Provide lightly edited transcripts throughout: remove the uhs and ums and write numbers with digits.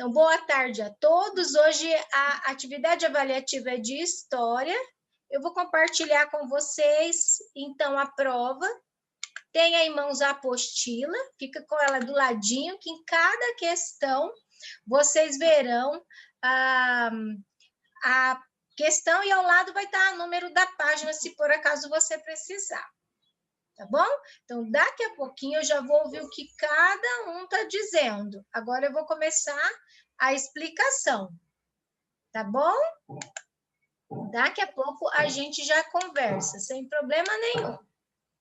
Então, boa tarde a todos. Hoje a atividade avaliativa é de História. Eu vou compartilhar com vocês, então, a prova. Tem aí em mãos a apostila, fica com ela do ladinho, que em cada questão vocês verão a questão e ao lado vai estar o número da página, se por acaso você precisar. Tá bom? Então, daqui a pouquinho eu já vou ouvir o que cada um está dizendo. Agora eu vou começar a explicação. Tá bom? Daqui a pouco a gente já conversa, sem problema nenhum.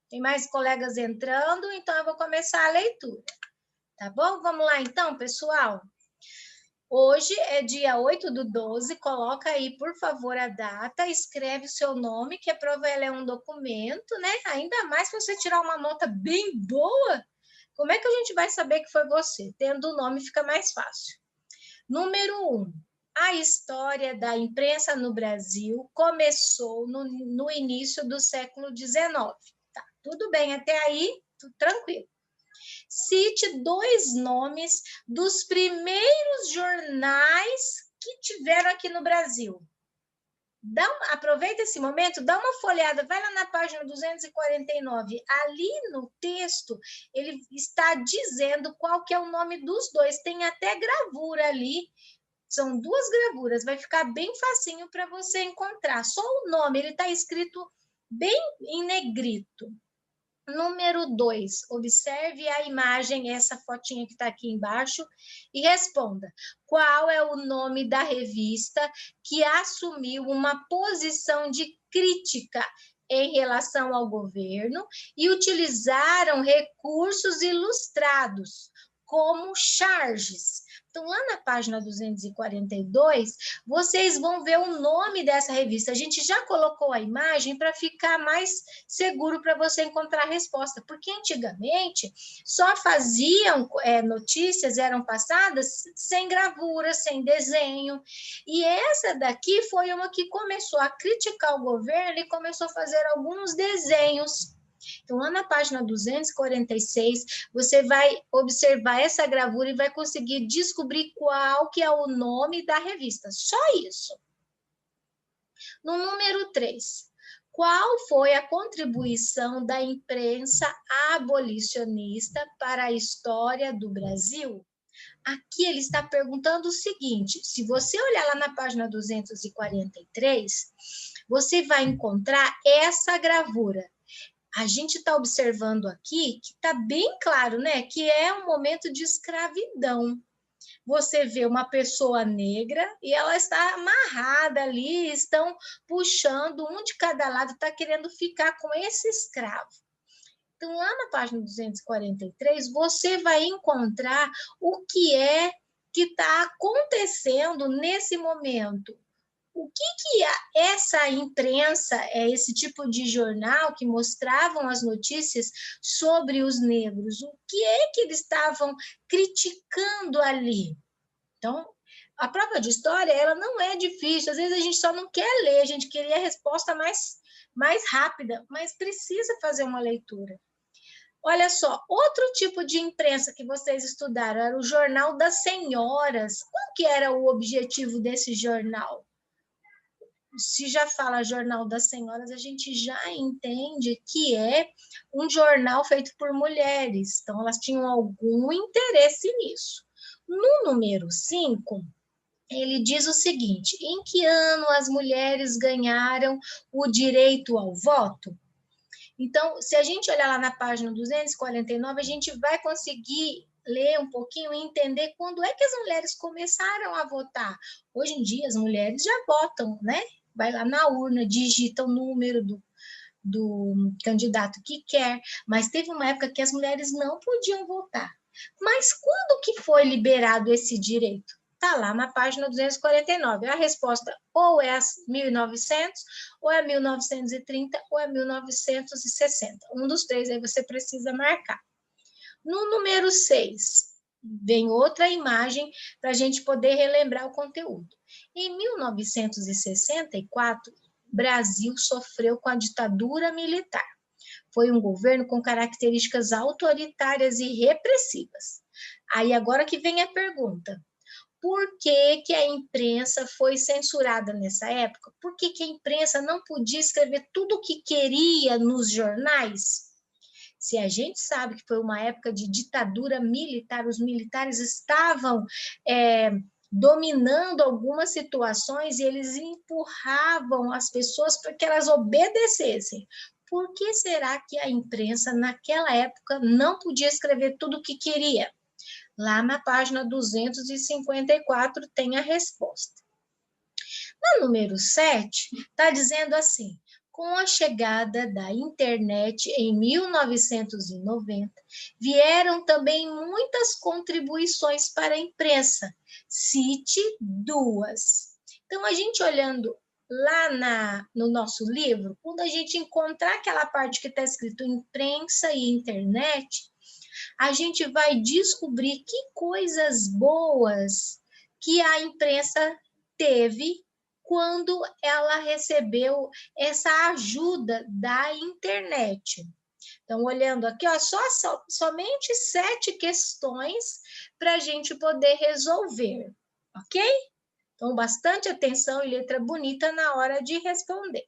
Tem mais colegas entrando, então eu vou começar a leitura. Tá bom? Vamos lá então, pessoal? Hoje é dia 8/12, coloca aí, por favor, a data, escreve o seu nome, que a prova ela é um documento, né? Ainda mais se você tirar uma nota bem boa, como é que a gente vai saber que foi você? Tendo o nome fica mais fácil. Número 1. A história da imprensa no Brasil começou no início do século XIX. Tá, tudo bem até aí? Tudo tranquilo. Cite 2 nomes dos primeiros jornais que tiveram aqui no Brasil. Aproveita esse momento, dá uma folhada, vai lá na página 249. Ali no texto, ele está dizendo qual que é o nome dos 2. Tem até gravura ali. São 2 gravuras, vai ficar bem facinho para você encontrar. Só o nome, ele está escrito bem em negrito. Número 2, observe a imagem, essa fotinha que está aqui embaixo, e responda. Qual é o nome da revista que assumiu uma posição de crítica em relação ao governo e utilizaram recursos ilustrados, como charges? Então, lá na página 242, vocês vão ver o nome dessa revista. A gente já colocou a imagem para ficar mais seguro para você encontrar a resposta, porque antigamente só faziam notícias, eram passadas sem gravura, sem desenho, e essa daqui foi uma que começou a criticar o governo e começou a fazer alguns desenhos. Então, lá na página 246, você vai observar essa gravura e vai conseguir descobrir qual que é o nome da revista. Só isso. No número 3, qual foi a contribuição da imprensa abolicionista para a história do Brasil? Aqui ele está perguntando o seguinte, se você olhar lá na página 243, você vai encontrar essa gravura. A gente está observando aqui que está bem claro, né? Que é um momento de escravidão. Você vê uma pessoa negra e ela está amarrada ali, estão puxando, um de cada lado está querendo ficar com esse escravo. Então, lá na página 243, você vai encontrar o que é que está acontecendo nesse momento. O que essa imprensa, esse tipo de jornal que mostravam as notícias sobre os negros, o que é que eles estavam criticando ali? Então, a prova de história, ela não é difícil, às vezes a gente só não quer ler, a gente queria a resposta mais rápida, mas precisa fazer uma leitura. Olha só, outro tipo de imprensa que vocês estudaram era o Jornal das Senhoras. Qual que era o objetivo desse jornal? Se já fala Jornal das Senhoras, a gente já entende que é um jornal feito por mulheres. Então, elas tinham algum interesse nisso. No número 5, ele diz o seguinte, em que ano as mulheres ganharam o direito ao voto? Então, se a gente olhar lá na página 249, a gente vai conseguir ler um pouquinho e entender quando é que as mulheres começaram a votar. Hoje em dia, as mulheres já votam, né? Vai lá na urna, digita o número do candidato que quer, mas teve uma época que as mulheres não podiam votar. Mas quando que foi liberado esse direito? Está lá na página 249. A resposta ou é 1900, ou é 1930, ou é 1960. Um dos 3 aí você precisa marcar. No número 6, vem outra imagem para a gente poder relembrar o conteúdo. Em 1964, Brasil sofreu com a ditadura militar. Foi um governo com características autoritárias e repressivas. Aí agora que vem a pergunta. Por que que a imprensa foi censurada nessa época? Por que que a imprensa não podia escrever tudo o que queria nos jornais? Se a gente sabe que foi uma época de ditadura militar, os militares estavam dominando algumas situações e eles empurravam as pessoas para que elas obedecessem. Por que será que a imprensa, naquela época, não podia escrever tudo o que queria? Lá na página 254 tem a resposta. No número 7, está dizendo assim: com a chegada da internet em 1990, vieram também muitas contribuições para a imprensa. Cite duas. Então, a gente olhando lá no nosso livro, quando a gente encontrar aquela parte que está escrito imprensa e internet, a gente vai descobrir que coisas boas que a imprensa teve quando ela recebeu essa ajuda da internet. Então, olhando aqui, ó, somente 7 questões para a gente poder resolver, ok? Então, bastante atenção e letra bonita na hora de responder.